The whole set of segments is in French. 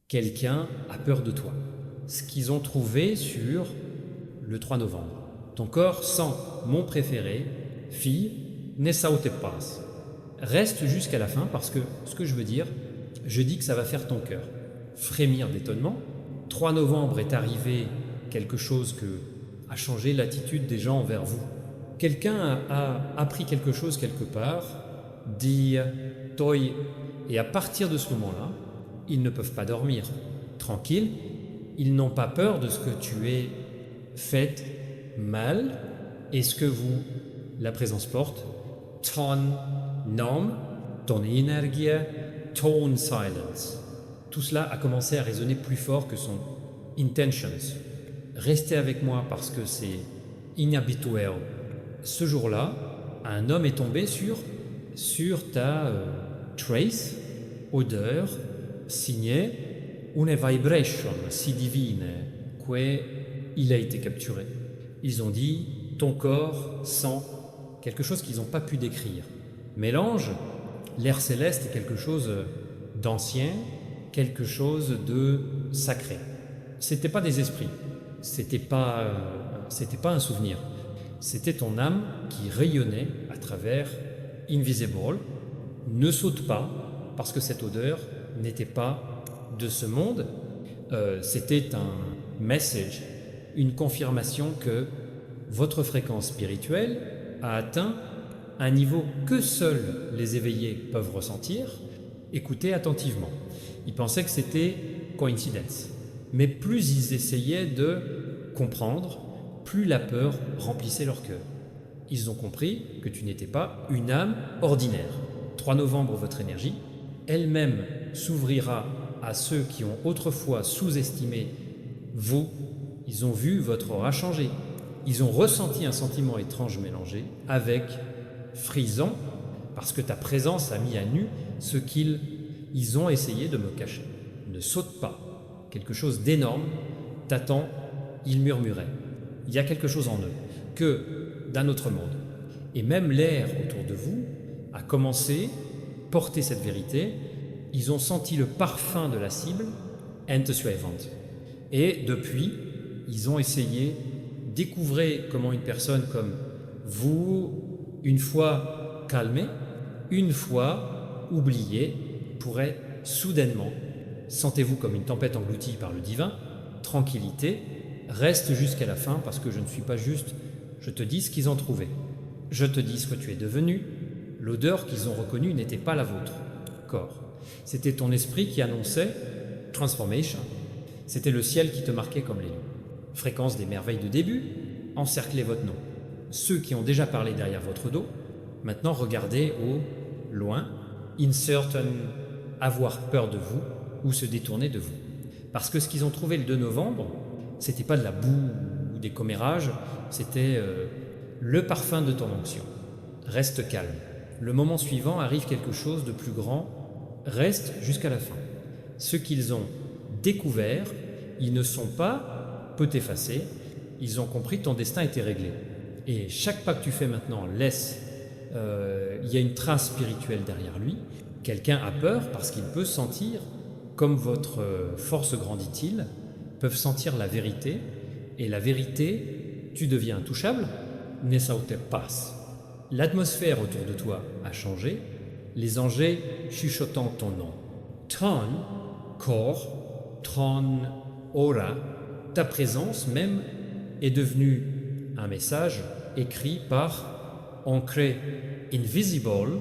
Quelqu'un a peur de toi. Ce qu'ils ont trouvé sur le 3 novembre. Ton corps sent mon préféré, fille, nessa ou te passe. Reste jusqu'à la fin parce que ce que je veux dire, je dis que ça va faire ton cœur frémir d'étonnement. 3 novembre est arrivé quelque chose que a changé l'attitude des gens envers vous. Quelqu'un a appris quelque chose quelque part, dit toi, et à partir de ce moment-là, ils ne peuvent pas dormir tranquille, ils n'ont pas peur de ce que tu aies fait mal et ce que vous, la présence porte, ton nom, ton énergie, ton silence. Tout cela a commencé à résonner plus fort que son intentions. Restez avec moi parce que c'est inhabituel. Ce jour-là, un homme est tombé sur ta trace, odeur, signée, une vibration si divine qu'il a été capturé. Ils ont dit, ton corps sent quelque chose qu'ils n'ont pas pu décrire. Mélange, l'air céleste est quelque chose d'ancien, quelque chose de sacré. C'était pas des esprits, c'était pas un souvenir. C'était ton âme qui rayonnait à travers Invisible. Ne saute pas, parce que cette odeur n'était pas de ce monde. C'était un message, une confirmation que votre fréquence spirituelle a atteint un niveau que seuls les éveillés peuvent ressentir. Écoutez attentivement. Ils pensaient que c'était coïncidence. Mais plus ils essayaient de comprendre, plus la peur remplissait leur cœur. Ils ont compris que tu n'étais pas une âme ordinaire. 3 novembre, votre énergie, elle-même s'ouvrira à ceux qui ont autrefois sous-estimé vous. Ils ont vu votre aura changer. Ils ont ressenti un sentiment étrange mélangé avec frisson, parce que ta présence a mis à nu ce qu'ils ont essayé de me cacher. Ne saute pas. Quelque chose d'énorme t'attend, ils murmuraient. Il y a quelque chose en eux, que d'un autre monde. Et même l'air autour de vous a commencé à porter cette vérité. Ils ont senti le parfum de la cible, entusiasmante. Et depuis, ils ont essayé de découvrir comment une personne comme vous, une fois calmée, une fois oubliée, pourrait soudainement, sentez-vous comme une tempête engloutie par le divin, tranquillité, reste jusqu'à la fin parce que je ne suis pas juste, je te dis ce qu'ils ont trouvé. Je te dis ce que tu es devenu. L'odeur qu'ils ont reconnue n'était pas la vôtre, corps. C'était ton esprit qui annonçait transformation. C'était le ciel qui te marquait comme l'élu. Fréquence des merveilles de début, encerclez votre nom. Ceux qui ont déjà parlé derrière votre dos, maintenant regardez au loin, incertain, avoir peur de vous ou se détourner de vous. Parce que ce qu'ils ont trouvé le 2 novembre, c'était pas de la boue ou des commérages, c'était le parfum de ton onction. Reste calme. Le moment suivant arrive quelque chose de plus grand, reste jusqu'à la fin. Ce qu'ils ont découvert, ils ne sont pas peut effacer, ils ont compris que ton destin était réglé. Et chaque pas que tu fais maintenant laisse, il y a une trace spirituelle derrière lui. Quelqu'un a peur parce qu'il peut sentir, comme votre force grandit-il, peuvent sentir la vérité, et la vérité, tu deviens intouchable, nessa ou te passe. L'atmosphère autour de toi a changé, les anges chuchotant ton nom. Ton corps, ton aura, ta présence même est devenue un message écrit par ancré invisible,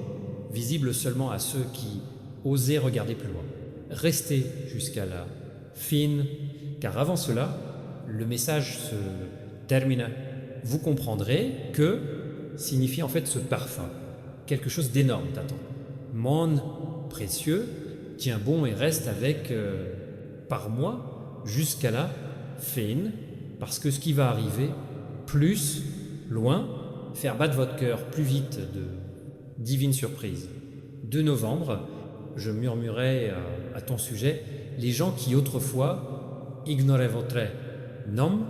visible seulement à ceux qui osaient regarder plus loin. Restez jusqu'à la fin, car avant cela, le message se termine. Vous comprendrez que signifie en fait ce parfum. Quelque chose d'énorme t'attend. Mon précieux, tiens bon et reste avec par moi jusqu'à la fin, parce que ce qui va arriver, plus, loin, faire battre votre cœur plus vite de divine surprise. 2 novembre, je murmurais à ton sujet, les gens qui autrefois ignoraient votre nom,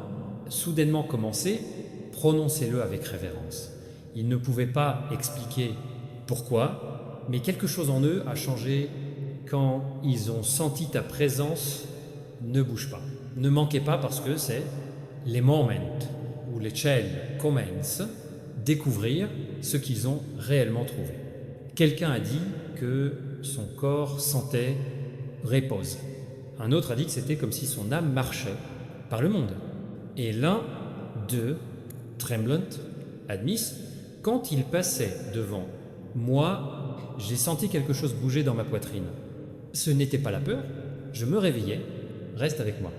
soudainement commencez, prononcez-le avec révérence. Ils ne pouvaient pas expliquer pourquoi, mais quelque chose en eux a changé quand ils ont senti ta présence, ne bouge pas. Ne manquez pas parce que c'est les moments où les ciels commencent à découvrir ce qu'ils ont réellement trouvé. Quelqu'un a dit que son corps sentait repose. Un autre a dit que c'était comme si son âme marchait par le monde. Et l'un d'eux, Tremblant, admis, quand il passait devant moi, j'ai senti quelque chose bouger dans ma poitrine. Ce n'était pas la peur, je me réveillais, reste avec moi.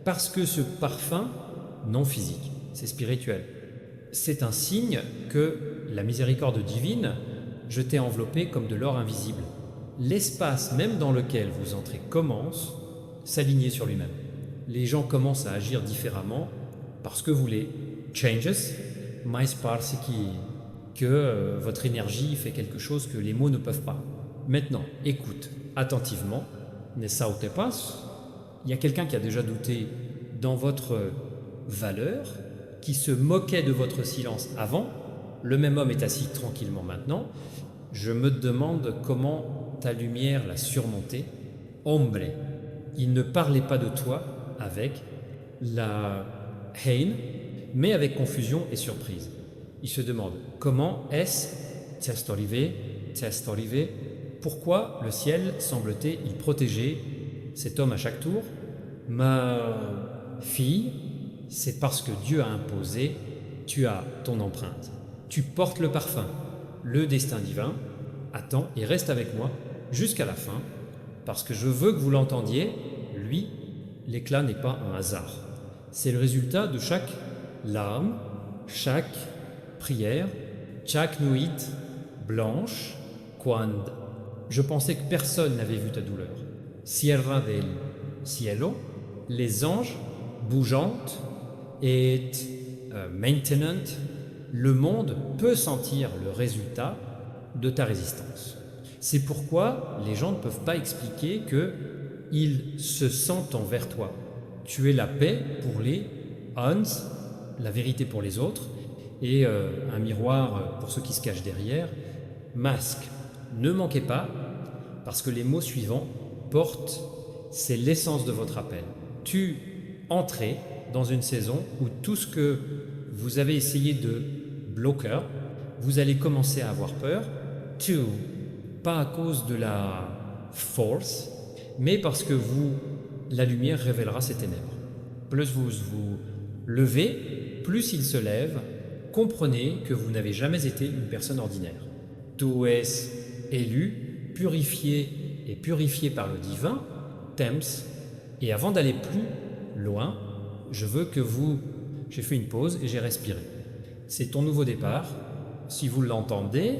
Parce que ce parfum, non physique, c'est spirituel. C'est un signe que la miséricorde divine, je t'ai enveloppé comme de l'or invisible. L'espace même dans lequel vous entrez commence à s'aligner sur lui-même. Les gens commencent à agir différemment parce que vous les changes, mais parce que votre énergie fait quelque chose que les mots ne peuvent pas. Maintenant, écoute attentivement, ne saute pas. Il y a quelqu'un qui a déjà douté dans votre valeur, qui se moquait de votre silence avant. Le même homme est assis tranquillement maintenant. Je me demande comment ta lumière l'a surmonté. Hombre, il ne parlait pas de toi avec la haine, mais avec confusion et surprise. Il se demande comment est-ce c'est arrivé, pourquoi le ciel semble-t-il protéger cet homme à chaque tour. Ma fille, c'est parce que Dieu a imposé, tu as ton empreinte. Tu portes le parfum, le destin divin. Attends et reste avec moi jusqu'à la fin, parce que je veux que vous l'entendiez. Lui, l'éclat n'est pas un hasard. C'est le résultat de chaque larme, chaque prière, chaque nuit blanche, quand je pensais que personne n'avait vu ta douleur. Sierra del cielo, les anges bougeantes et maintenant, le monde peut sentir le résultat de ta résistance. C'est pourquoi les gens ne peuvent pas expliquer qu'ils se sentent envers toi. Tu es la paix pour les uns, la vérité pour les autres, et un miroir pour ceux qui se cachent derrière. Masque, ne manquez pas, parce que les mots suivants portent, c'est l'essence de votre appel. Tu entrez dans une saison où tout ce que vous avez essayé de bloquer, vous allez commencer à avoir peur. Two, pas à cause de la force, mais parce que la lumière révélera ces ténèbres. Plus vous vous levez, plus il se lève. Comprenez que vous n'avez jamais été une personne ordinaire. Tu es élu, purifié et purifié par le divin, Thames. Et avant d'aller plus loin, je veux que j'ai fait une pause et j'ai respiré. C'est ton nouveau départ. Si vous l'entendez,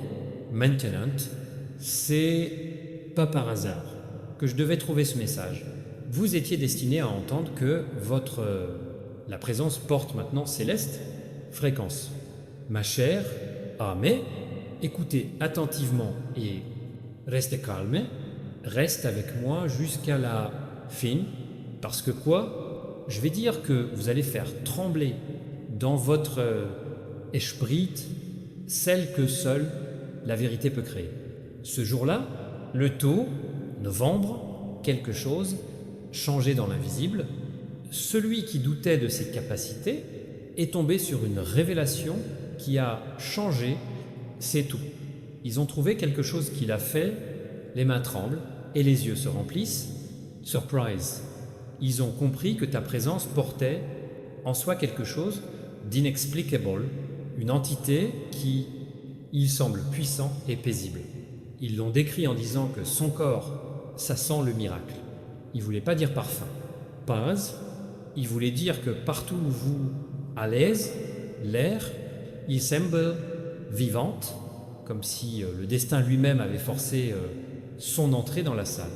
maintenant, c'est pas par hasard que je devais trouver ce message. Vous étiez destiné à entendre que la présence porte maintenant céleste fréquence. Ma chère, mais écoutez attentivement et restez calme, reste avec moi jusqu'à la fin, parce que quoi? Je vais dire que vous allez faire trembler dans votre esprit celle que seule la vérité peut créer. Ce jour-là, le taux, novembre, quelque chose, changé dans l'invisible, celui qui doutait de ses capacités est tombé sur une révélation qui a changé, c'est tout. Ils ont trouvé quelque chose qui l'a fait, les mains tremblent et les yeux se remplissent. Surprise! Ils ont compris que ta présence portait en soi quelque chose d'inexplicable, une entité qui, il semble puissant et paisible. Ils l'ont décrit en disant que son corps, ça sent le miracle. Il ne voulait pas dire parfum. Paz, il voulait dire que partout où vous à l'aise, l'air, il semble vivante, comme si le destin lui-même avait forcé son entrée dans la salle.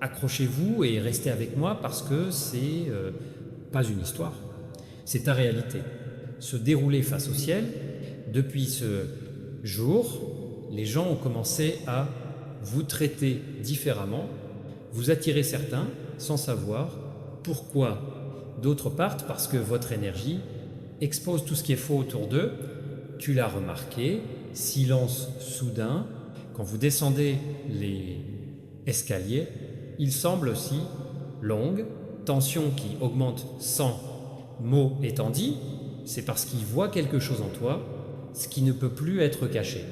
Accrochez-vous et restez avec moi parce que c'est pas une histoire, c'est ta réalité. Se dérouler face au ciel, depuis ce jour, les gens ont commencé à vous traiter différemment, vous attirer certains sans savoir pourquoi d'autres partent, parce que votre énergie expose tout ce qui est faux autour d'eux. Tu l'as remarqué, silence soudain, quand vous descendez les escalier, il semble aussi longue, tension qui augmente sans mot étant dit, c'est parce qu'il voit quelque chose en toi, ce qui ne peut plus être caché.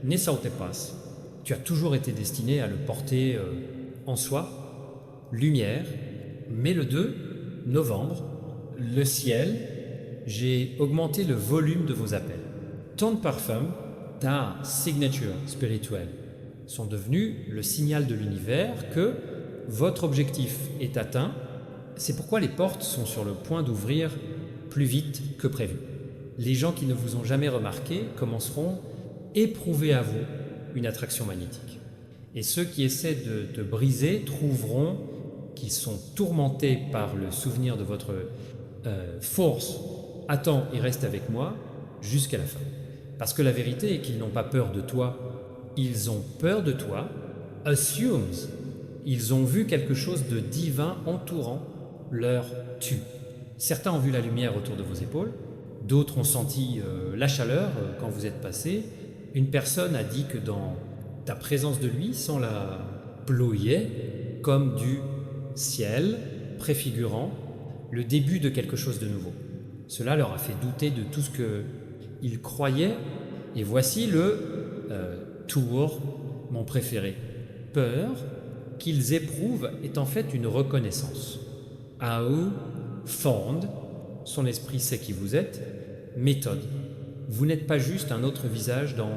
Ne saute pas. Tu as toujours été destiné à le porter en soi. Lumière, mais le 2 novembre, le ciel, j'ai augmenté le volume de vos appels. Ton parfum, ta signature spirituelle, sont devenus le signal de l'univers que votre objectif est atteint. C'est pourquoi les portes sont sur le point d'ouvrir plus vite que prévu. Les gens qui ne vous ont jamais remarqué commenceront à éprouver à vous une attraction magnétique. Et ceux qui essaient de te briser trouveront qu'ils sont tourmentés par le souvenir de votre force. Attends et reste avec moi jusqu'à la fin. Parce que la vérité est qu'ils n'ont pas peur de toi, ils ont peur de toi, assumes. Ils ont vu quelque chose de divin entourant leur tu. Certains ont vu la lumière autour de vos épaules, d'autres ont senti la chaleur quand vous êtes passé. Une personne a dit que dans ta présence de lui, sans la ployer, comme du ciel, préfigurant le début de quelque chose de nouveau. Cela leur a fait douter de tout ce qu'ils croyaient, et voici le tour, mon préféré. Peur qu'ils éprouvent est en fait une reconnaissance. Ao fonde, son esprit sait qui vous êtes, méthode. Vous n'êtes pas juste un autre visage dans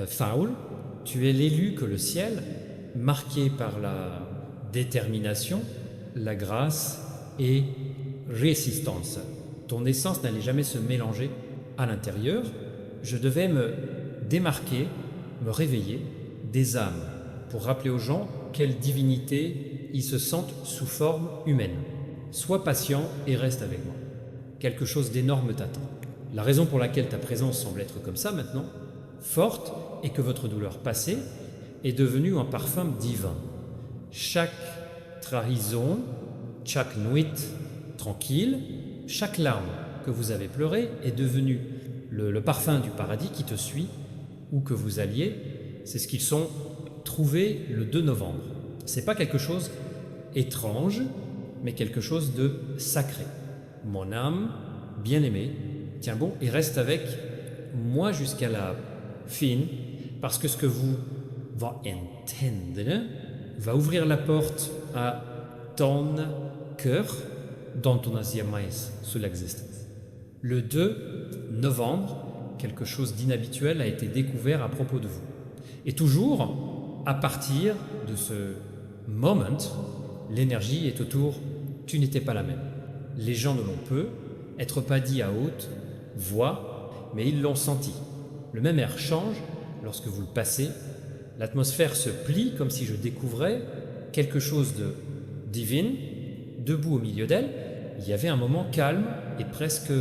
Foul, tu es l'élu que le ciel, marqué par la détermination, la grâce et résistance. Ton essence n'allait jamais se mélanger à l'intérieur. Je devais me démarquer, me réveiller des âmes pour rappeler aux gens quelle divinité ils se sentent sous forme humaine. Sois patient et reste avec moi. Quelque chose d'énorme t'attend. La raison pour laquelle ta présence semble être comme ça maintenant, forte, est que votre douleur passée est devenue un parfum divin. Chaque trahison, chaque nuit tranquille, chaque larme que vous avez pleurée est devenue le parfum du paradis qui te suit, où que vous alliez. C'est ce qu'ils ont trouvé le 2 novembre. C'est pas quelque chose étrange, mais quelque chose de sacré. Mon âme, bien-aimée, tiens bon et reste avec moi jusqu'à la fin, parce que ce que vous va entendre va ouvrir la porte à ton cœur dont on n'a jamais sous l'existence. Le 2 novembre, quelque chose d'inhabituel a été découvert à propos de vous. Et toujours, à partir de ce moment, l'énergie est autour, tu n'étais pas la même. Les gens ne l'ont peu, être pas dit à haute voix, mais ils l'ont senti. Le même air change lorsque vous le passez, l'atmosphère se plie comme si je découvrais quelque chose de divin. Debout au milieu d'elle, il y avait un moment calme et presque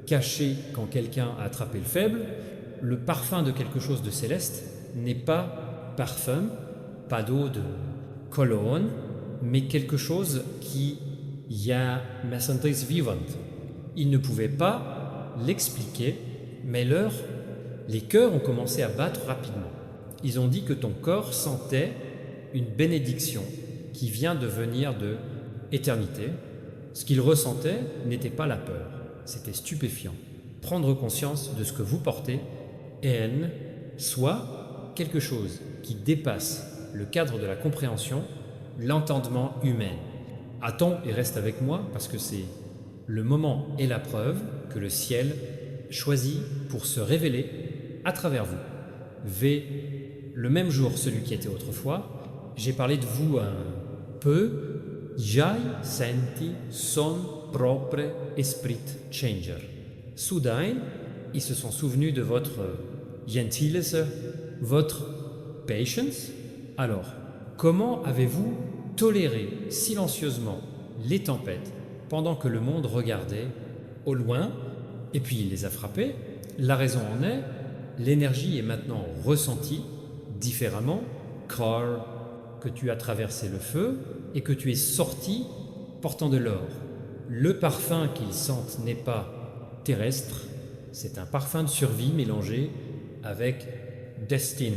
caché quand quelqu'un a attrapé le faible. Le parfum de quelque chose de céleste n'est pas parfum, pas d'eau de cologne, mais quelque chose qui y a me sentais vivante. Ils ne pouvaient pas l'expliquer, mais les cœurs ont commencé à battre rapidement. Ils ont dit que ton corps sentait une bénédiction qui vient de venir de éternité. Ce qu'ils ressentaient n'était pas la peur, c'était stupéfiant. Prendre conscience de ce que vous portez, haine, soit quelque chose qui dépasse le cadre de la compréhension, l'entendement humain. Attends et reste avec moi parce que c'est le moment et la preuve que le ciel choisit pour se révéler à travers vous. Le même jour, celui qui était autrefois, j'ai parlé de vous un peu. Jai senti son propre esprit changer. Soudain, ils se sont souvenus de votre gentillesse, votre patience. Alors, comment avez-vous toléré silencieusement les tempêtes pendant que le monde regardait au loin, et puis il les a frappés? La raison en est, l'énergie est maintenant ressentie différemment, car que tu as traversé le feu et que tu es sorti portant de l'or. Le parfum qu'ils sentent n'est pas terrestre, c'est un parfum de survie mélangé avec destin.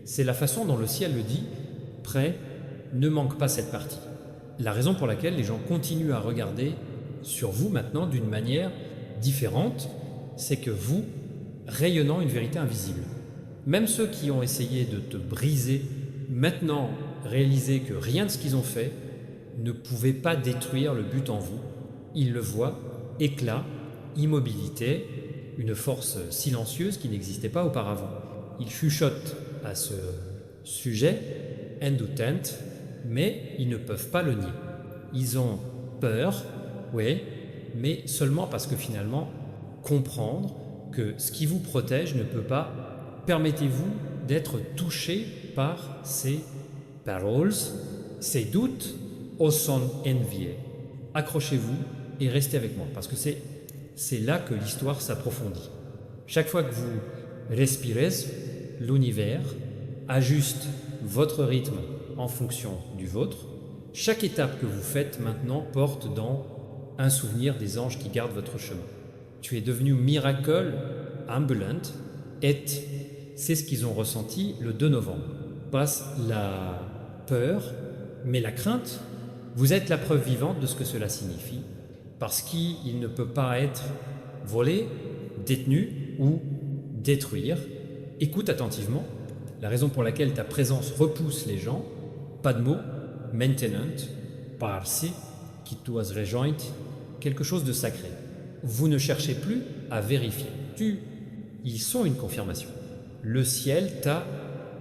C'est la façon dont le ciel le dit, prêt ne manque pas cette partie. La raison pour laquelle les gens continuent à regarder sur vous maintenant d'une manière différente, c'est que vous, rayonnant une vérité invisible. Même ceux qui ont essayé de te briser, maintenant réaliser que rien de ce qu'ils ont fait ne pouvait pas détruire le but en vous. Ils le voient, éclat, immobilité, une force silencieuse qui n'existait pas auparavant. Ils chuchotent à ce sujet, end ou tent, mais ils ne peuvent pas le nier. Ils ont peur, oui, mais seulement parce que finalement, comprendre que ce qui vous protège ne peut pas, permettez-vous d'être touché par ces paroles, ces doutes, au son envié. Accrochez-vous et restez avec moi, parce que c'est là que l'histoire s'approfondit. Chaque fois que vous respirez, l'univers ajuste votre rythme en fonction du vôtre. Chaque étape que vous faites maintenant porte dans un souvenir des anges qui gardent votre chemin. Tu es devenu miracle ambulant et c'est ce qu'ils ont ressenti le 2 novembre. Passe la peur, mais la crainte, vous êtes la preuve vivante de ce que cela signifie, parce qu'il ne peut pas être volé, détenu ou détruire. Écoute attentivement, la raison pour laquelle ta présence repousse les gens, pas de mots, maintenant, parsi, qui was rejoint, quelque chose de sacré. Vous ne cherchez plus à vérifier. Ils sont une confirmation. Le ciel t'a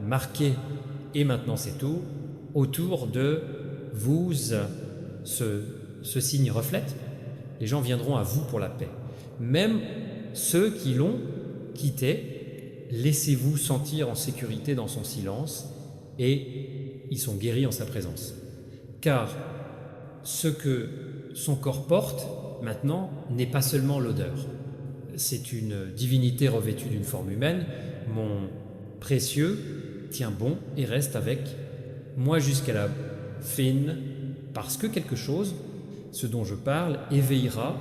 marqué, et maintenant c'est tout, autour de vous, ce signe reflète. Les gens viendront à vous pour la paix. Même ceux qui l'ont quitté, laissez-vous sentir en sécurité dans son silence et ils sont guéris en sa présence. Car ce que son corps porte maintenant n'est pas seulement l'odeur. C'est une divinité revêtue d'une forme humaine. Mon précieux tient bon et reste avec moi jusqu'à la fin, parce que quelque chose, ce dont je parle, éveillera.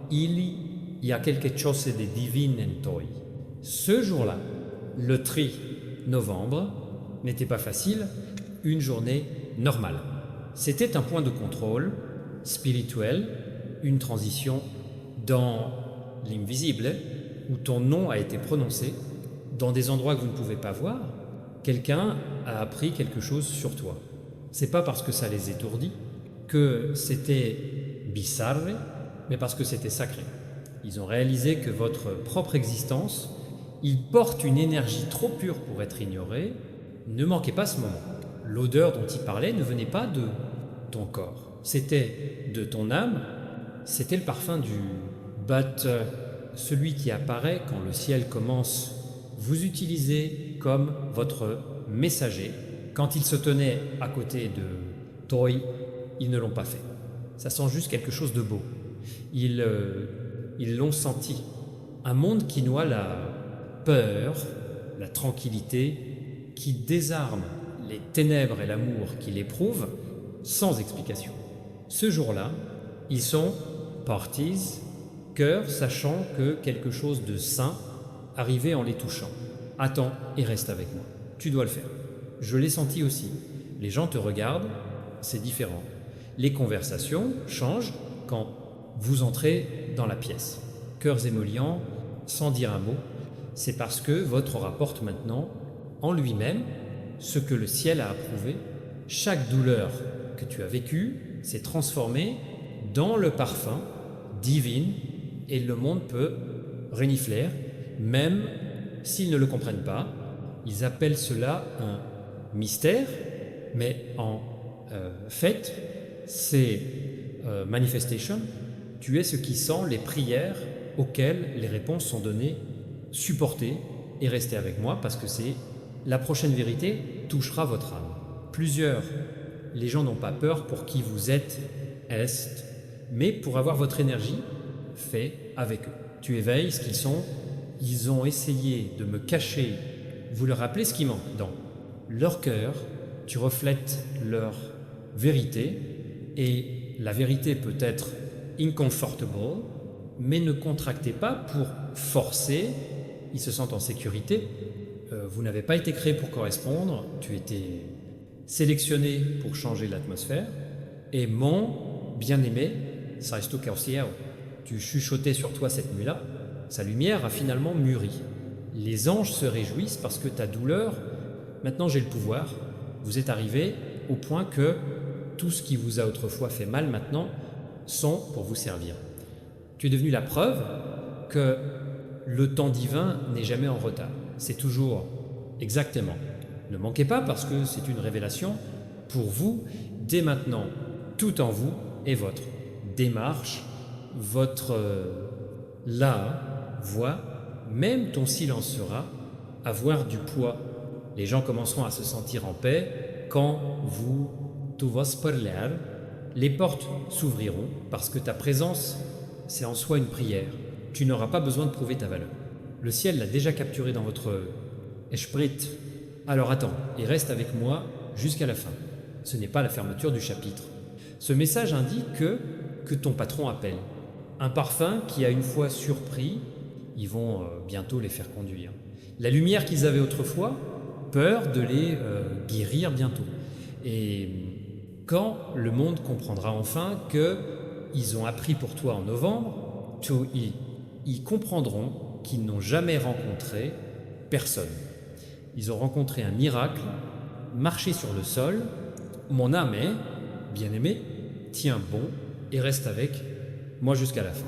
Il y a quelque chose de divin en toi. Ce jour-là, le 3 novembre, n'était pas facile, une journée normale. C'était un point de contrôle spirituel, une transition dans l'invisible, où ton nom a été prononcé, dans des endroits que vous ne pouvez pas voir. Quelqu'un a appris quelque chose sur toi. C'est pas parce que ça les étourdit que c'était bizarre, mais parce que c'était sacré. Ils ont réalisé que votre propre existence, il porte une énergie trop pure pour être ignorée. Ne manquez pas ce moment. L'odeur dont il parlait ne venait pas de ton corps, c'était de ton âme, c'était le parfum du but, celui qui apparaît quand le ciel commence. Vous utilisez comme votre messager. Quand ils se tenaient à côté de toi, ils ne l'ont pas fait. Ça sent juste quelque chose de beau. Ils l'ont senti. Un monde qui noie la peur, la tranquillité, qui désarme les ténèbres et l'amour qu'il éprouve sans explication. Ce jour-là, ils sont partis, cœur sachant que quelque chose de saint arrivait en les touchant. Attends et reste avec moi. Tu dois le faire. Je l'ai senti aussi. Les gens te regardent, c'est différent. Les conversations changent quand vous entrez dans la pièce. Cœurs émollients, sans dire un mot, c'est parce que votre rapporte maintenant en lui-même ce que le ciel a approuvé. Chaque douleur que tu as vécue s'est transformée dans le parfum divin et le monde peut renifler, même s'ils ne le comprennent pas. Ils appellent cela un mystère, mais en fait, c'est manifestation. Tu es ce qui sent les prières auxquelles les réponses sont données. Supportez et restez avec moi parce que c'est la prochaine vérité touchera votre âme. Plusieurs, les gens n'ont pas peur pour qui vous êtes, mais pour avoir votre énergie, fait avec eux. Tu éveilles ce qu'ils sont. Ils ont essayé de me cacher. Vous leur rappelez ce qui manque dans leur cœur. Tu reflètes leur vérité et la vérité peut être incomfortable, mais ne contractez pas pour forcer. Ils se sentent en sécurité. Vous n'avez pas été créé pour correspondre. Tu étais sélectionné pour changer l'atmosphère, et mon bien-aimé, Saisto Kausiao, tu chuchotais sur toi cette nuit-là, sa lumière a finalement mûri. Les anges se réjouissent parce que ta douleur, maintenant j'ai le pouvoir, vous êtes arrivé au point que tout ce qui vous a autrefois fait mal maintenant sont pour vous servir. Tu es devenu la preuve que le temps divin n'est jamais en retard. C'est toujours exactement. Ne manquez pas parce que c'est une révélation pour vous. Dès maintenant, tout en vous est votre démarche, votre voix, même ton silence sera avoir du poids. Les gens commenceront à se sentir en paix quand tu vas parler. Les portes s'ouvriront parce que ta présence, c'est en soi une prière. Tu n'auras pas besoin de prouver ta valeur. Le ciel l'a déjà capturé dans votre esprit. Alors attends et reste avec moi jusqu'à la fin. Ce n'est pas la fermeture du chapitre. Ce message indique que ton patron appelle. Un parfum qui a une fois surpris, ils vont bientôt les faire conduire. La lumière qu'ils avaient autrefois, peur de les guérir bientôt. Et quand le monde comprendra enfin qu'ils ont appris pour toi en novembre, ils comprendront qu'ils n'ont jamais rencontré personne. Ils ont rencontré un miracle, marché sur le sol. Mon âme est, bien-aimé, tiens bon et reste avec moi jusqu'à la fin.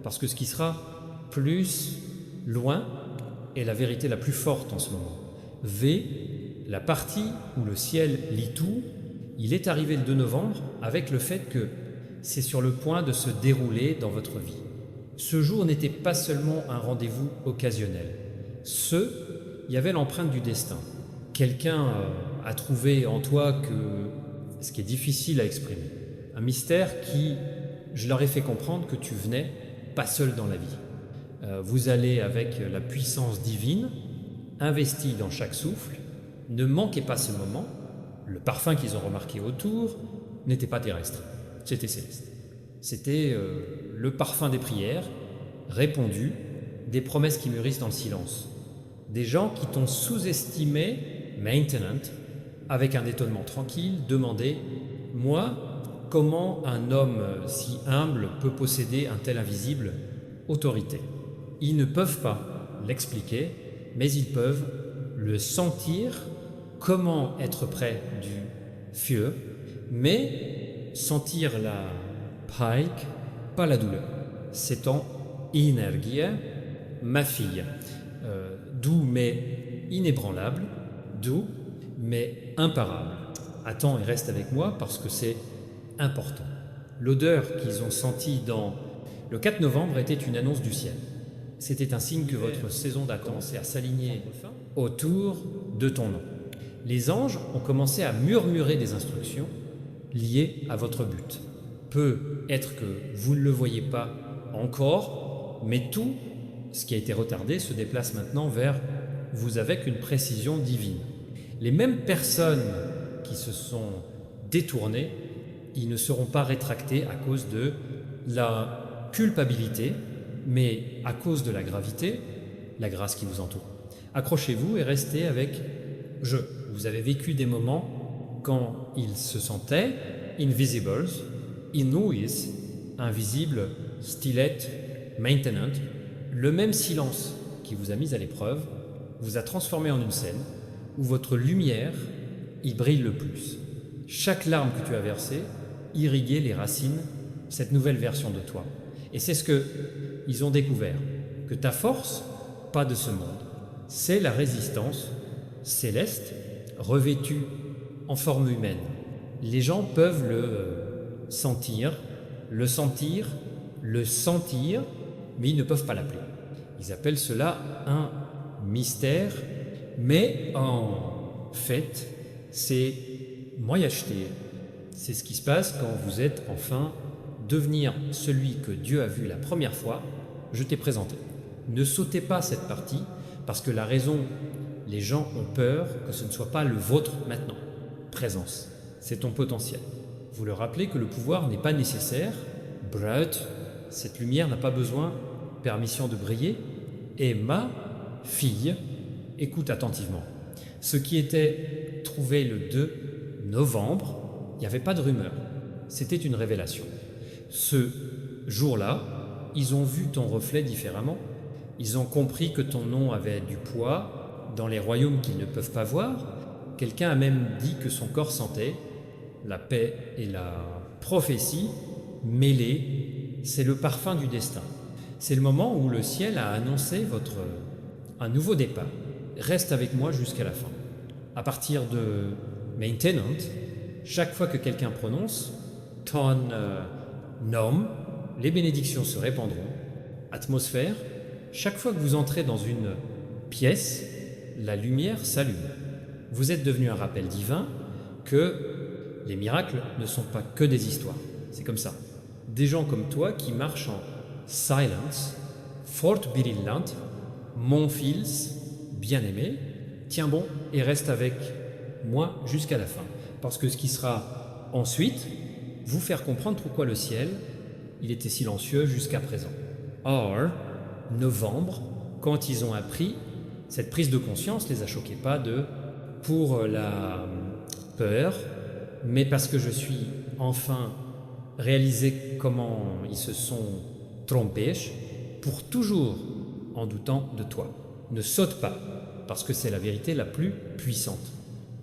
Parce que ce qui sera plus loin est la vérité la plus forte en ce moment. La partie où le ciel lit tout, il est arrivé le 2 novembre avec le fait que c'est sur le point de se dérouler dans votre vie. Ce jour n'était pas seulement un rendez-vous occasionnel. Il y avait l'empreinte du destin. Quelqu'un a trouvé en toi ce qui est difficile à exprimer. Un mystère qui, je leur ai fait comprendre que tu venais pas seul dans la vie. Vous allez avec la puissance divine, investie dans chaque souffle. Ne manquez pas ce moment. Le parfum qu'ils ont remarqué autour n'était pas terrestre, c'était céleste. C'était le parfum des prières, répondues, des promesses qui mûrissent dans le silence. Des gens qui t'ont sous-estimé, maintenant, avec un étonnement tranquille, demandaient « Moi, comment un homme si humble peut posséder un tel invisible autorité ?» Ils ne peuvent pas l'expliquer, mais ils peuvent le sentir, comment être près du feu, mais sentir la pike, pas la douleur. C'est en énergie, ma fille, doux mais inébranlable, doux mais imparable. Attends et reste avec moi parce que c'est important. L'odeur qu'ils ont sentie le 4 novembre était une annonce du ciel. C'était un signe que votre saison a commencé à s'aligner autour de ton nom. Les anges ont commencé à murmurer des instructions liées à votre but. Peut être que vous ne le voyez pas encore, mais tout ce qui a été retardé se déplace maintenant vers vous avec une précision divine. Les mêmes personnes qui se sont détournées, ils ne seront pas rétractés à cause de la culpabilité, mais à cause de la gravité, la grâce qui vous entoure. Accrochez-vous et restez avec je. Vous avez vécu des moments quand ils se sentaient invisibles, inuis, invisible, stillette, maintenant. Le même silence qui vous a mis à l'épreuve vous a transformé en une scène où votre lumière y brille le plus. Chaque larme que tu as versée irriguait les racines, cette nouvelle version de toi. Et c'est ce qu'ils ont découvert, que ta force, pas de ce monde, c'est la résistance céleste revêtue en forme humaine. Les gens peuvent le sentir, mais ils ne peuvent pas l'appeler. Ils appellent cela un mystère, mais en fait, c'est moyacheté. C'est ce qui se passe quand vous êtes enfin devenir celui que Dieu a vu la première fois, je t'ai présenté. Ne sautez pas cette partie, parce que la raison, les gens ont peur que ce ne soit pas le vôtre maintenant. Présence, c'est ton potentiel. Vous leur rappelez que le pouvoir n'est pas nécessaire. Brut, cette lumière n'a pas besoin de permission de briller. Et ma fille, écoute attentivement. Ce qui était trouvé le 2 novembre, il n'y avait pas de rumeur. C'était une révélation. Ce jour-là, ils ont vu ton reflet différemment. Ils ont compris que ton nom avait du poids dans les royaumes qu'ils ne peuvent pas voir. Quelqu'un a même dit que son corps sentait la paix et la prophétie mêlées. C'est le parfum du destin. C'est le moment où le ciel a annoncé un nouveau départ. Reste avec moi jusqu'à la fin. À partir de Maintenance, chaque fois que quelqu'un prononce ton nom, les bénédictions se répandront. Atmosphère, chaque fois que vous entrez dans une pièce, la lumière s'allume. Vous êtes devenu un rappel divin que les miracles ne sont pas que des histoires. C'est comme ça. Des gens comme toi qui marchent en silence, fort birillant, mon fils, bien-aimé, tiens bon et reste avec moi jusqu'à la fin. Parce que ce qui sera ensuite, vous faire comprendre pourquoi le ciel, il était silencieux jusqu'à présent. Or, novembre, quand ils ont appris, cette prise de conscience les a choqués, pas pour la peur, mais parce que je suis enfin réalisé comment ils se sont trompés, pour toujours en doutant de toi. Ne saute pas, parce que c'est la vérité la plus puissante.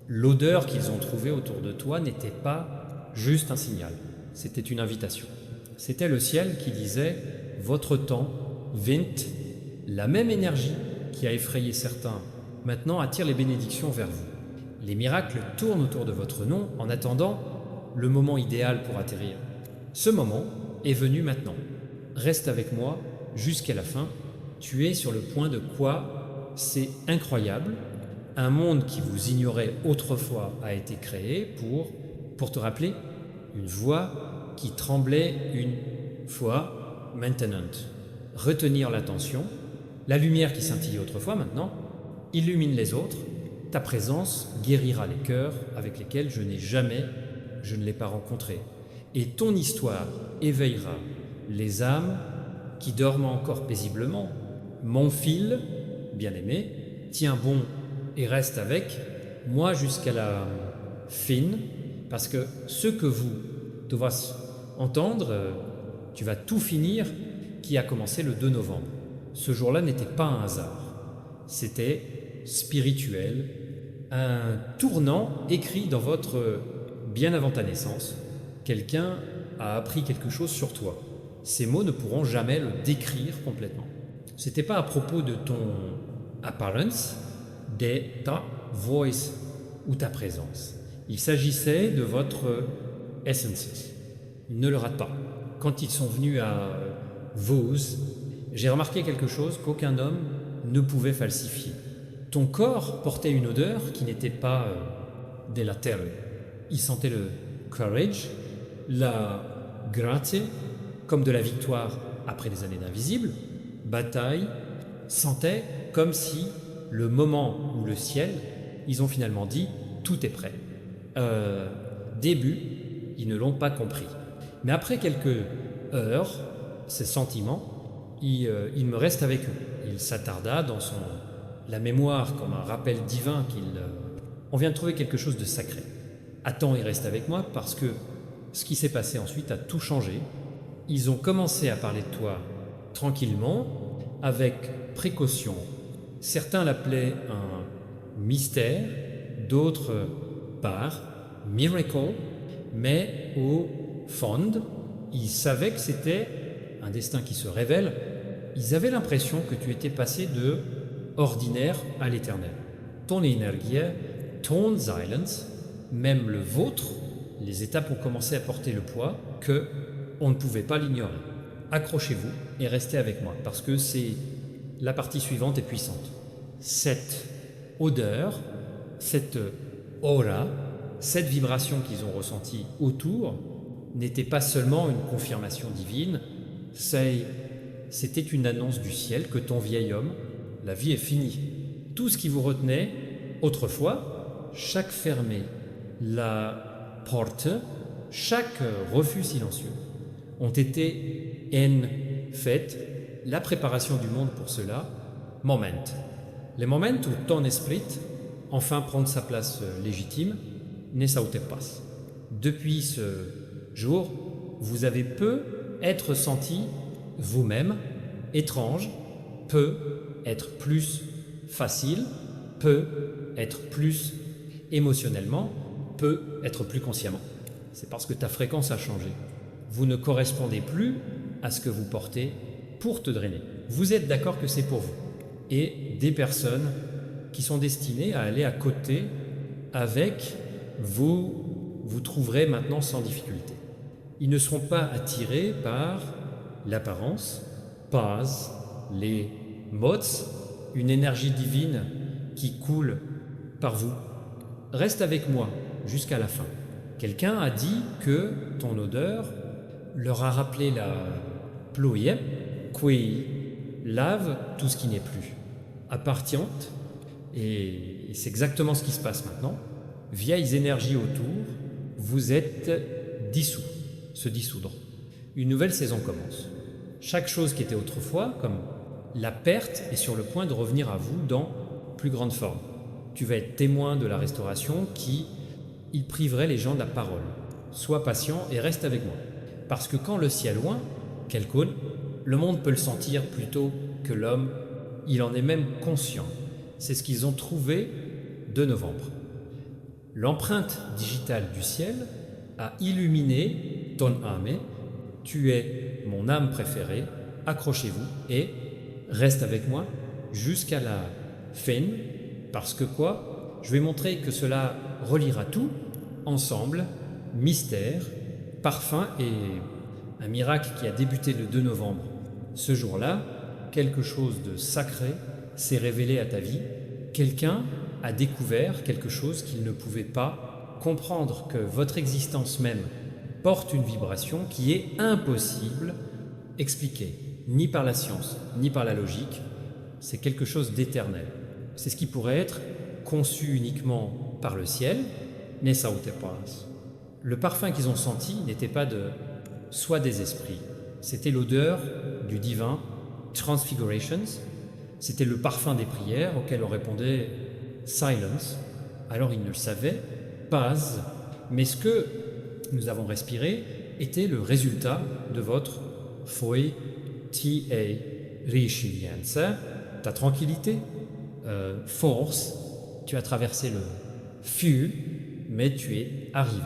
L'odeur qu'ils ont trouvée autour de toi n'était pas juste un signal, c'était une invitation. C'était le ciel qui disait « Votre temps, vint », la même énergie qui a effrayé certains, maintenant attire les bénédictions vers vous. Les miracles tournent autour de votre nom en attendant le moment idéal pour atterrir. Ce moment est venu maintenant. Reste avec moi jusqu'à la fin. Tu es sur le point de quoi c'est incroyable. Un monde qui vous ignorait autrefois a été créé pour te rappeler, une voix qui tremblait une fois maintenant. Retenir l'attention, la lumière qui scintillait autrefois maintenant, illumine les autres. Ta présence guérira les cœurs avec lesquels je ne l'ai pas rencontré. Et ton histoire éveillera les âmes qui dorment encore paisiblement. Mon fil, bien-aimé, tiens bon et reste avec moi jusqu'à la fin, parce que ce que vous devez entendre, tu vas tout finir, qui a commencé le 2 novembre. Ce jour-là n'était pas un hasard, c'était spirituel, un tournant écrit dans votre bien avant ta naissance. Quelqu'un a appris quelque chose sur toi. Ces mots ne pourront jamais le décrire complètement. C'était pas à propos de ton apparence, de ta voice ou ta présence. Il s'agissait de votre essence. Ne le rate pas. Quand ils sont venus à vous, j'ai remarqué quelque chose qu'aucun homme ne pouvait falsifier. Ton corps portait une odeur qui n'était pas de la terre. Il sentait le courage, la grâce, comme de la victoire après des années d'invisible, bataille, sentait comme si le moment où le ciel, ils ont finalement dit tout est prêt. Début, ils ne l'ont pas compris. Mais après quelques heures, ces sentiments, il me reste avec eux. Il s'attarda dans la mémoire comme un rappel divin on vient de trouver quelque chose de sacré. Attends et reste avec moi parce que ce qui s'est passé ensuite a tout changé. Ils ont commencé à parler de toi tranquillement, avec précaution. Certains l'appelaient un mystère, d'autres par miracle, mais au fond, ils savaient que c'était un destin qui se révèle. Ils avaient l'impression que tu étais passé de ordinaire à l'éternel. Ton énergie, ton silence, même le vôtre, les étapes ont commencé à porter le poids que on ne pouvait pas l'ignorer. Accrochez-vous et restez avec moi parce que la partie suivante est puissante. Cette odeur, cette aura, cette vibration qu'ils ont ressentie autour n'était pas seulement une confirmation divine, c'était une annonce du ciel que ton vieil homme, la vie est finie. Tout ce qui vous retenait autrefois, chaque fermée, la porte, chaque refus silencieux, ont été fait, la préparation du monde pour cela, moment. Les moments où ton esprit enfin prend sa place légitime, ne saute pas. Depuis ce jour, vous avez peu être senti vous-même étrange, peut être plus facile, peut être plus émotionnellement, peut être plus consciemment. C'est parce que ta fréquence a changé. Vous ne correspondez plus à ce que vous portez pour te drainer. Vous êtes d'accord que c'est pour vous. Et des personnes qui sont destinées à aller à côté avec vous, vous trouverez maintenant sans difficulté. Ils ne seront pas attirés par l'apparence, pas les mots, une énergie divine qui coule par vous. Reste avec moi jusqu'à la fin. Quelqu'un a dit que ton odeur leur a rappelé la ploie qui lave tout ce qui n'est plus. Appartient, et c'est exactement ce qui se passe maintenant, vieilles énergies autour, vous êtes dissous, se dissoudre. Une nouvelle saison commence. Chaque chose qui était autrefois, comme la perte, est sur le point de revenir à vous dans plus grande forme. Tu vas être témoin de la restauration qui, il priverait les gens de la parole. Sois patient et reste avec moi. Parce que quand le ciel loin, quelqu'un, le monde peut le sentir plutôt que l'homme, il en est même conscient. C'est ce qu'ils ont trouvé de novembre. L'empreinte digitale du ciel a illuminé ton âme. Tu es mon âme préférée, accrochez-vous et reste avec moi jusqu'à la fin, parce que quoi? Je vais montrer que cela reliera tout, ensemble, mystère, parfum et un miracle qui a débuté le 2 novembre. Ce jour-là, quelque chose de sacré s'est révélé à ta vie. Quelqu'un a découvert quelque chose qu'il ne pouvait pas comprendre, que votre existence même porte une vibration qui est impossible expliquer, ni par la science, ni par la logique. C'est quelque chose d'éternel. C'est ce qui pourrait être conçu uniquement par le ciel, mais ça n'était pas. Le parfum qu'ils ont senti n'était pas de soi des esprits, c'était l'odeur du divin Transfigurations, c'était le parfum des prières auquel on répondait Silence. Alors ils ne le savaient pas, mais ce que nous avons respiré était le résultat de votre foi, ta resilience, ta tranquillité, force. Tu as traversé le feu, mais tu es arrivé.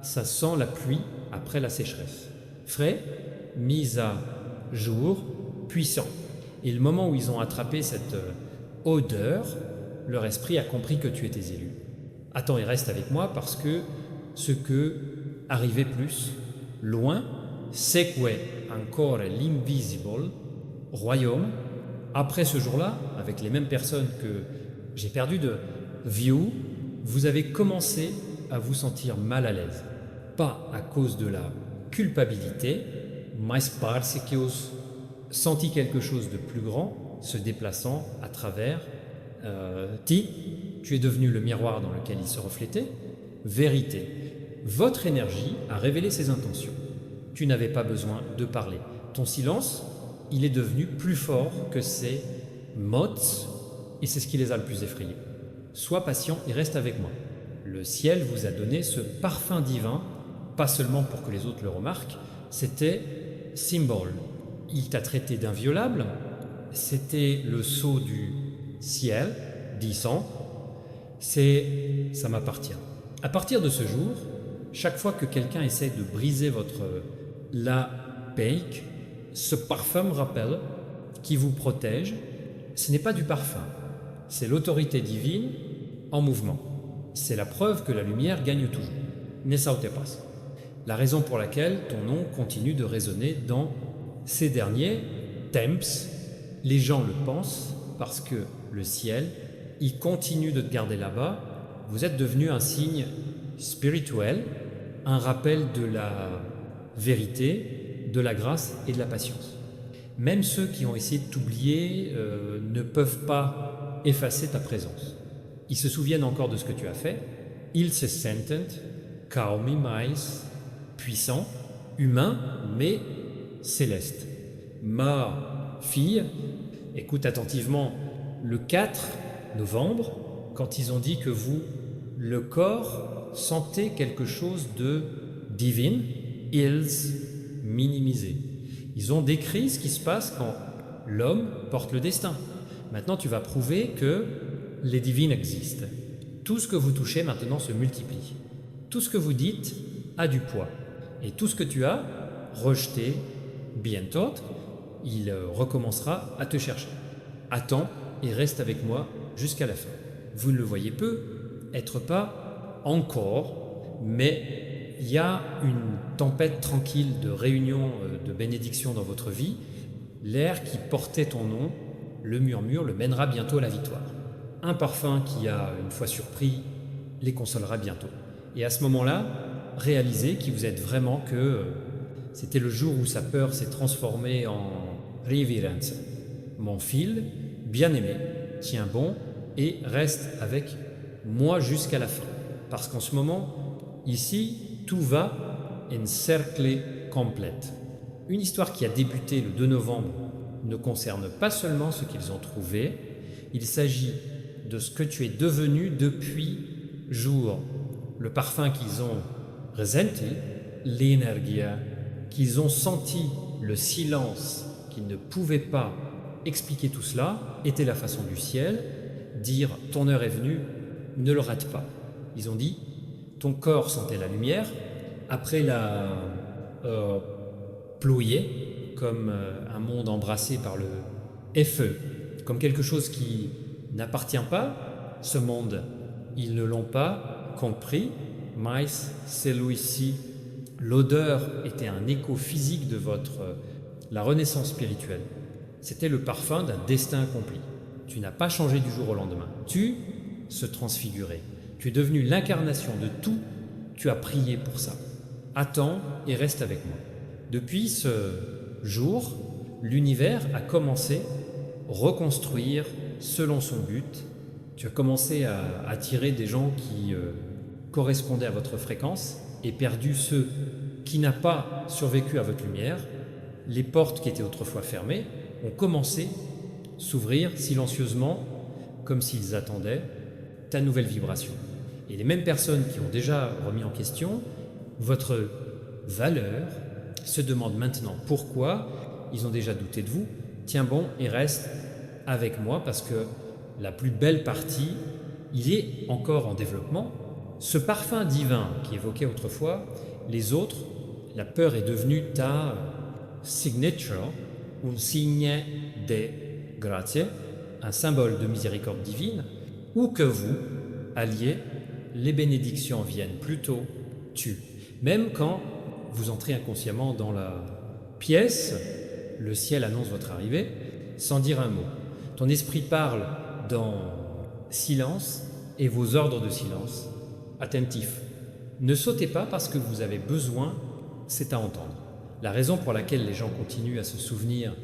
Ça sent la pluie après la sécheresse. Frais, mise à jour, puissant. Et le moment où ils ont attrapé cette odeur, leur esprit a compris que tu étais élu. Attends et reste avec moi parce que ce que arrivait plus loin, c'est quoi encore l'invisible royaume. Après ce jour-là, avec les mêmes personnes que j'ai perdu de vue, vous avez commencé à vous sentir mal à l'aise. Pas à cause de la culpabilité, mais parce que vous senti quelque chose de plus grand se déplaçant à travers tu es devenu le miroir dans lequel il se reflétait. Vérité. Votre énergie a révélé ses intentions. Tu n'avais pas besoin de parler. Ton silence, il est devenu plus fort que ses mots et c'est ce qui les a le plus effrayés. Sois patient et reste avec moi. Le ciel vous a donné ce parfum divin, pas seulement pour que les autres le remarquent, c'était symbole. Il t'a traité d'inviolable, c'était le sceau du ciel, disant, ça m'appartient. À partir de ce jour, chaque fois que quelqu'un essaie de briser votre la peik, ce parfum rappelle qui vous protège. Ce n'est pas du parfum, c'est l'autorité divine en mouvement. C'est la preuve que la lumière gagne toujours. Ne saute pas. La raison pour laquelle ton nom continue de résonner dans ces derniers temps, les gens le pensent parce que le ciel, il continue de te garder là-bas. Vous êtes devenu un signe spirituel, un rappel de la vérité, de la grâce et de la patience. Même ceux qui ont essayé de t'oublier ne peuvent pas effacer ta présence. Ils se souviennent encore de ce que tu as fait. Ils se sentent mais puissants, humains, mais célestes. Ma fille, écoute attentivement, le 4 novembre, quand ils ont dit que vous, le corps sentait quelque chose de divin, ils minimisaient. Ils ont décrit ce qui se passe quand l'homme porte le destin. Maintenant, tu vas prouver que les divines existent. Tout ce que vous touchez maintenant se multiplie. Tout ce que vous dites a du poids. Et tout ce que tu as rejeté, bientôt, il recommencera à te chercher. Attends et reste avec moi jusqu'à la fin. Vous ne le voyez peut-être pas encore, mais il y a une tempête tranquille de réunion, de bénédiction dans votre vie. L'air qui portait ton nom, le murmure, le mènera bientôt à la victoire. Un parfum qui a, une fois surpris, les consolera bientôt. Et à ce moment-là, réalisez qui vous êtes vraiment, que c'était le jour où sa peur s'est transformée en rivirenza. Mon fil, bien-aimé, tiens bon et reste avec moi jusqu'à la fin. Parce qu'en ce moment, ici, tout va en cercle complète. Une histoire qui a débuté le 2 novembre ne concerne pas seulement ce qu'ils ont trouvé, il s'agit de ce que tu es devenu depuis jour. Le parfum qu'ils ont ressenti, l'énergie, qu'ils ont senti, le silence, qu'ils ne pouvaient pas expliquer tout cela, était la façon du ciel, dire ton heure est venue, ne le rate pas. Ils ont dit ton corps sentait la lumière, après la ployer comme un monde embrassé par le feu, comme quelque chose qui n'appartient pas, ce monde, ils ne l'ont pas compris, mais celui-ci, l'odeur était un écho physique de la renaissance spirituelle. C'était le parfum d'un destin accompli. Tu n'as pas changé du jour au lendemain. Tu se transfigurais. Tu es devenu l'incarnation de tout. Tu as prié pour ça. Attends et reste avec moi. Depuis ce jour, l'univers a commencé à reconstruire selon son but. Tu as commencé à attirer des gens qui correspondaient à votre fréquence et perdu ceux qui n'ont pas survécu à votre lumière. Les portes qui étaient autrefois fermées ont commencé à s'ouvrir silencieusement, comme s'ils attendaient ta nouvelle vibration. Et les mêmes personnes qui ont déjà remis en question votre valeur se demandent maintenant pourquoi. Ils ont déjà douté de vous. Tiens bon et reste avec moi, parce que la plus belle partie, il est encore en développement. Ce parfum divin qui évoquait autrefois les autres, la peur est devenue ta signature, un signe de grazie, un symbole de miséricorde divine. Où que vous alliez, les bénédictions viennent plutôt tu. Même quand vous entrez inconsciemment dans la pièce, le ciel annonce votre arrivée sans dire un mot. Ton esprit parle dans silence et vos ordres de silence, attentifs. Ne sautez pas parce que vous avez besoin, c'est à entendre. La raison pour laquelle les gens continuent à se souvenir,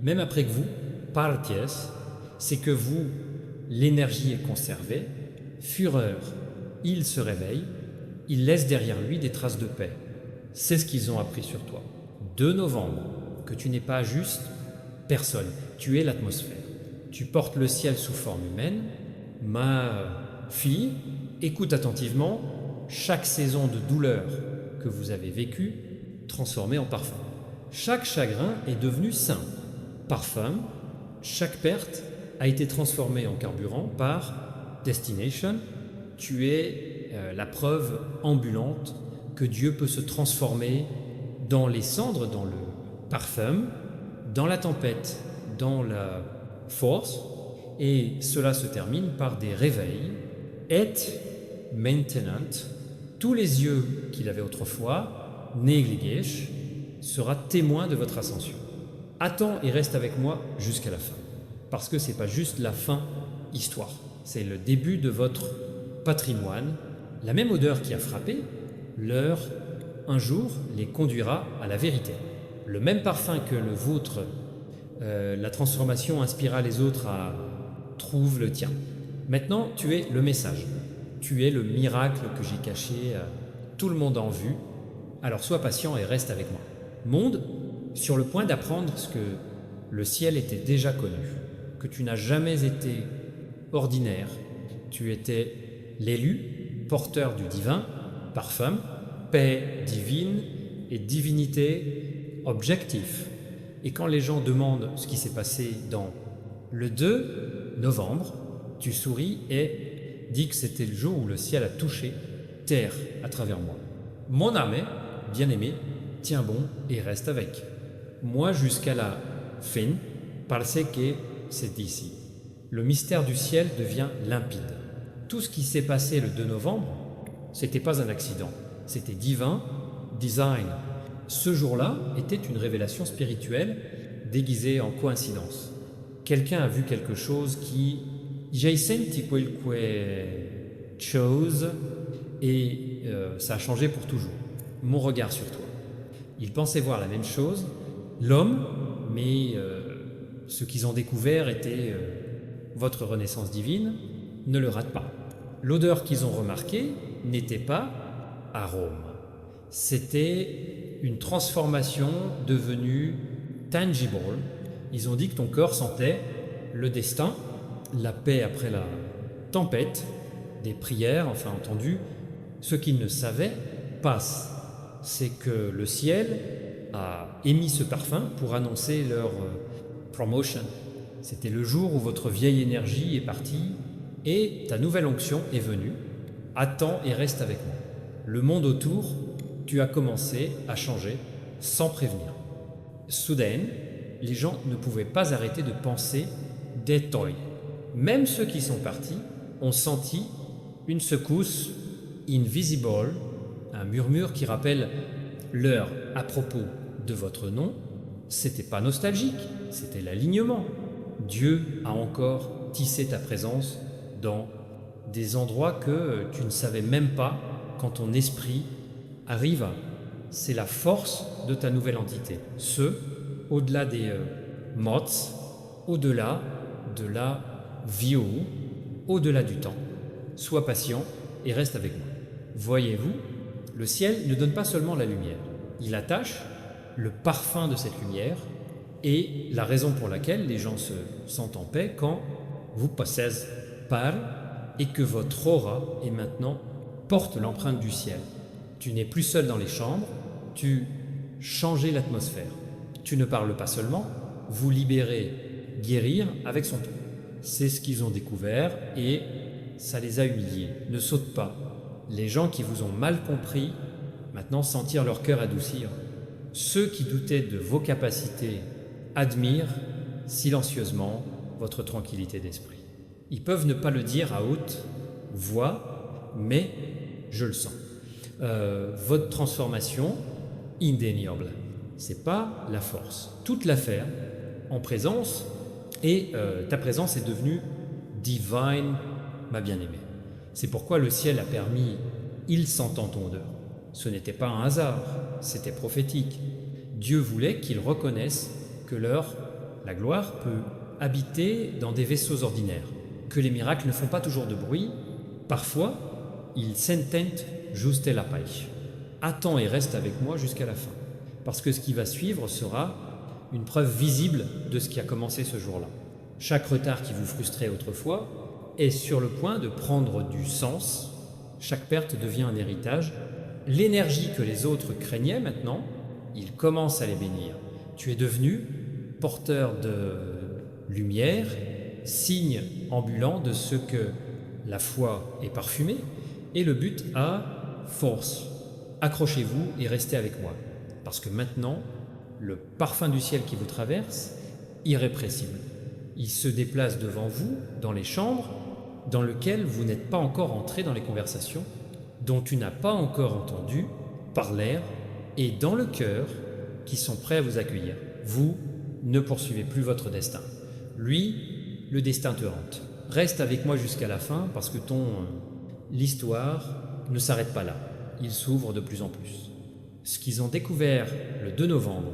même après que vous partiez, c'est que vous, l'énergie est conservée. Fureur, il se réveille, il laisse derrière lui des traces de paix. C'est ce qu'ils ont appris sur toi. 2 novembre, que tu n'es pas juste personne, tu es l'atmosphère. Tu portes le ciel sous forme humaine. Ma fille, écoute attentivement chaque saison de douleur que vous avez vécue transformée en parfum. Chaque chagrin est devenu sain. Parfum, chaque perte a été transformée en carburant par destination. Tu es la preuve ambulante que Dieu peut se transformer dans les cendres, dans le parfum, dans la tempête, dans la force, et cela se termine par des réveils. Et maintenant, tous les yeux qu'il avait autrefois négligés sera témoin de votre ascension. Attends et reste avec moi jusqu'à la fin, parce que c'est pas juste la fin histoire, c'est le début de votre patrimoine. La même odeur qui a frappé, l'heure un jour les conduira à la vérité. Le même parfum que le vôtre, la transformation inspira les autres à trouve le tien. Maintenant, tu es le message. Tu es le miracle que j'ai caché, tout le monde en vue. Alors sois patient et reste avec moi. Monde, sur le point d'apprendre ce que le ciel était déjà connu, que tu n'as jamais été ordinaire, tu étais l'élu, porteur du divin, parfum, paix divine et divinité objectif. Et quand les gens demandent ce qui s'est passé dans le 2 novembre, tu souris et dis que c'était le jour où le ciel a touché terre à travers moi. Mon âme, bien-aimé, tiens bon et reste avec moi jusqu'à la fin, parce que c'est ici. Le mystère du ciel devient limpide. Tout ce qui s'est passé le 2 novembre, c'était pas un accident, c'était divin, design. Ce jour-là était une révélation spirituelle déguisée en coïncidence. Quelqu'un a vu quelque chose qui j'ai senti quelque chose et ça a changé pour toujours. Mon regard sur toi. Ils pensaient voir la même chose, l'homme, mais ce qu'ils ont découvert était votre renaissance divine, ne le rate pas. L'odeur qu'ils ont remarquée n'était pas arôme. C'était une transformation devenue tangible. Ils ont dit que ton corps sentait le destin, la paix après la tempête, des prières, enfin entendu. Ce qu'ils ne savaient passe. C'est que le ciel a émis ce parfum pour annoncer leur promotion. C'était le jour où votre vieille énergie est partie et ta nouvelle onction est venue. Attends et reste avec moi. Le monde autour, tu as commencé à changer sans prévenir. Soudain, les gens ne pouvaient pas arrêter de penser des toys. Même ceux qui sont partis ont senti une secousse invisible, un murmure qui rappelle l'heure à propos de votre nom. C'était pas nostalgique, c'était l'alignement. Dieu a encore tissé ta présence dans des endroits que tu ne savais même pas quand ton esprit arrive. C'est la force de ta nouvelle entité. Au-delà des mots, au-delà de la vie, au-delà du temps. Sois patient et reste avec moi. Voyez-vous, le ciel ne donne pas seulement la lumière. Il attache le parfum de cette lumière et la raison pour laquelle les gens se sentent en paix quand vous passez par et que votre aura est maintenant porte l'empreinte du ciel. Tu n'es plus seul dans les chambres, tu changes l'atmosphère. Tu ne parles pas seulement, vous libérez, guérir avec son ton. C'est ce qu'ils ont découvert et ça les a humiliés. Ne saute pas. Les gens qui vous ont mal compris, maintenant sentir leur cœur adoucir. Ceux qui doutaient de vos capacités admirent silencieusement votre tranquillité d'esprit. Ils peuvent ne pas le dire à haute voix, mais je le sens. Votre transformation, indéniable. C'est pas la force. Toute l'affaire en présence et ta présence est devenue divine, ma bien-aimée. C'est pourquoi le ciel a permis, il s'entend ton odeur. Ce n'était pas un hasard, c'était prophétique. Dieu voulait qu'ils reconnaissent que la gloire peut habiter dans des vaisseaux ordinaires, que les miracles ne font pas toujours de bruit. Parfois, ils sentent juste la paix. Attends et reste avec moi jusqu'à la fin, parce que ce qui va suivre sera une preuve visible de ce qui a commencé ce jour-là. Chaque retard qui vous frustrait autrefois est sur le point de prendre du sens. Chaque perte devient un héritage. L'énergie que les autres craignaient maintenant, ils commencent à les bénir. Tu es devenu porteur de lumière, signe ambulant de ce que la foi est parfumée, et le but a force. Accrochez-vous et restez avec moi, parce que maintenant, le parfum du ciel qui vous traverse, irrépressible. Il se déplace devant vous dans les chambres dans lesquelles vous n'êtes pas encore entré dans les conversations, dont tu n'as pas encore entendu par l'air, et dans le cœur qui sont prêts à vous accueillir. Vous ne poursuivez plus votre destin. Lui, le destin te hante. Reste avec moi jusqu'à la fin parce que l'histoire ne s'arrête pas là. Il s'ouvre de plus en plus. Ce qu'ils ont découvert le 2 novembre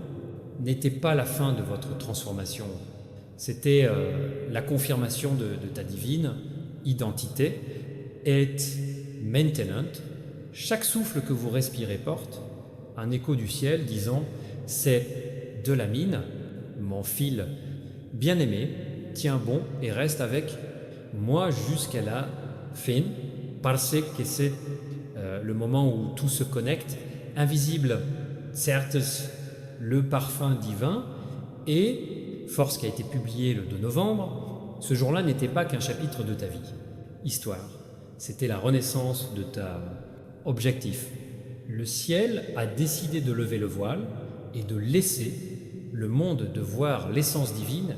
n'était pas la fin de votre transformation. C'était la confirmation de ta divine identité et maintenant, chaque souffle que vous respirez porte un écho du ciel disant « c'est de la mine, mon fil bien-aimé, tiens bon et reste avec moi jusqu'à la fin, parce que c'est le moment où tout se connecte, invisible, certes, le parfum divin, et Force qui a été publié le 2 novembre, ce jour-là n'était pas qu'un chapitre de ta vie. Histoire, c'était la renaissance de ta objectif. Le ciel a décidé de lever le voile et de laisser le monde de voir l'essence divine.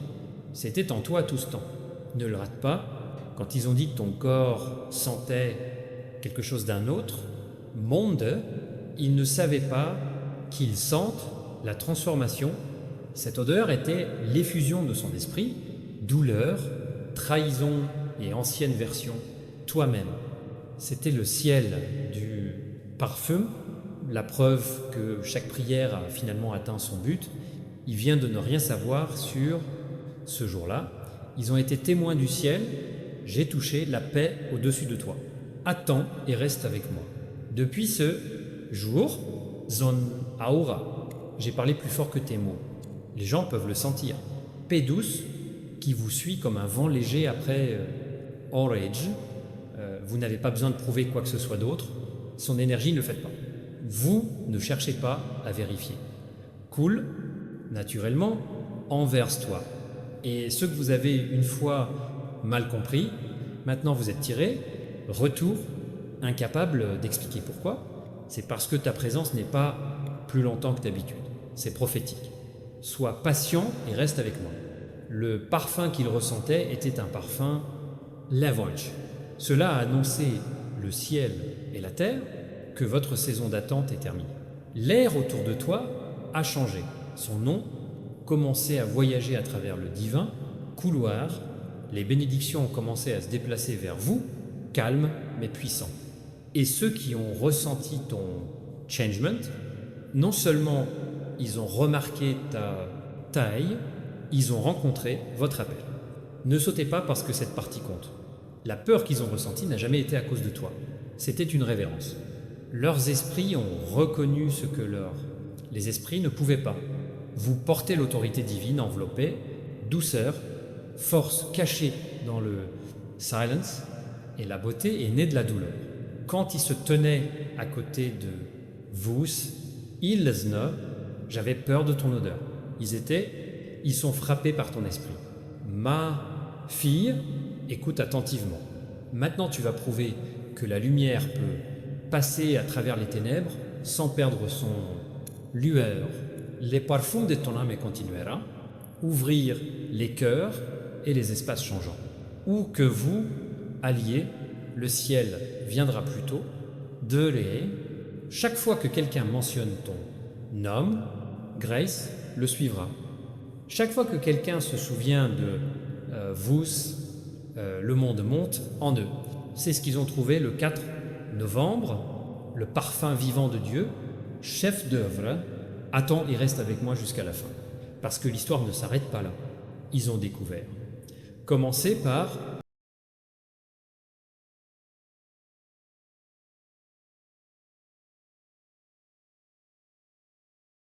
C'était en toi tout ce temps. Ne le rate pas. Quand ils ont dit que ton corps sentait quelque chose d'un autre monde, ils ne savaient pas qu'ils sentent la transformation. Cette odeur était l'effusion de son esprit, douleur, trahison et ancienne version, toi-même. C'était le ciel du parfum, la preuve que chaque prière a finalement atteint son but. Il vient de ne rien savoir sur ce jour-là. Ils ont été témoins du ciel. J'ai touché la paix au-dessus de toi. Attends et reste avec moi. Depuis ce jour, Zon Aura, j'ai parlé plus fort que tes mots. Les gens peuvent le sentir. Paix douce qui vous suit comme un vent léger après Orage. Vous n'avez pas besoin de prouver quoi que ce soit d'autre. Son énergie, ne le faites pas. Vous ne cherchez pas à vérifier. Cool, naturellement, envers toi. Et ce que vous avez une fois mal compris, maintenant vous êtes tiré, retour, incapable d'expliquer pourquoi. C'est parce que ta présence n'est pas plus longtemps que d'habitude. C'est prophétique. Sois patient et reste avec moi. Le parfum qu'il ressentait était un parfum Lavange. Cela a annoncé le ciel et la terre que votre saison d'attente est terminée. L'air autour de toi a changé. Son nom commençait à voyager à travers le divin couloir. Les bénédictions ont commencé à se déplacer vers vous, calmes mais puissants. Et ceux qui ont ressenti ton changement, non seulement ils ont remarqué ta taille, ils ont rencontré votre appel. Ne sautez pas parce que cette partie compte. La peur qu'ils ont ressentie n'a jamais été à cause de toi. C'était une révérence. Leurs esprits ont reconnu ce que les esprits ne pouvaient pas. Vous portez l'autorité divine enveloppée, douceur, force cachée dans le silence, et la beauté est née de la douleur. Quand ils se tenaient à côté de vous, j'avais peur de ton odeur. Ils sont frappés par ton esprit. Ma fille, écoute attentivement. Maintenant tu vas prouver que la lumière peut passer à travers les ténèbres sans perdre son lueur. Les parfums de ton âme continuera, ouvrir les cœurs et les espaces changeants. Où que vous alliez, le ciel viendra plus tôt, de les. Chaque fois que quelqu'un mentionne ton nom, Grace le suivra. Chaque fois que quelqu'un se souvient de vous, le monde monte en eux. C'est ce qu'ils ont trouvé le 4 novembre, le parfum vivant de Dieu, chef d'œuvre. Attends et reste avec moi jusqu'à la fin. Parce que l'histoire ne s'arrête pas là. Ils ont découvert. Commencez par